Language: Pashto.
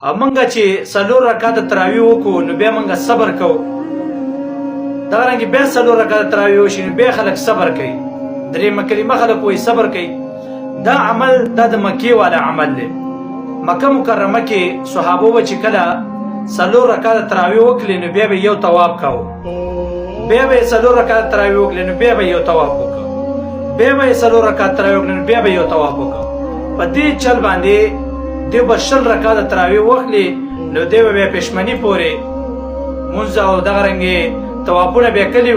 منګه چې څلور رکعات تراویح وکړو نو بیا منګه صبر کوو. دغه رنګې بیا څلور رکعات تراویح وشي نو بیا خلک صبر کوي. درېیمه کلمه خلک وایي صبر کوي. دا عمل دا د مکې والا عمل دی. مکه مکرمه کې صحابو به چې کله څلور رکعات تراویح وکړي نو بیا به یو طواف کوو. بیا به یې څلور رکعات تراویح وکړي نو بیا به یو طواف وکړو. بیا به یې څلور رکعات تراویح وکړي نو بیا به یو طواف وکړو. په دې چل باندې دیو به شل رکعات تراویح وکړي نو دیو به بیا پښمني پورې مونځ او دغه رنګې طوافونه بیا کلي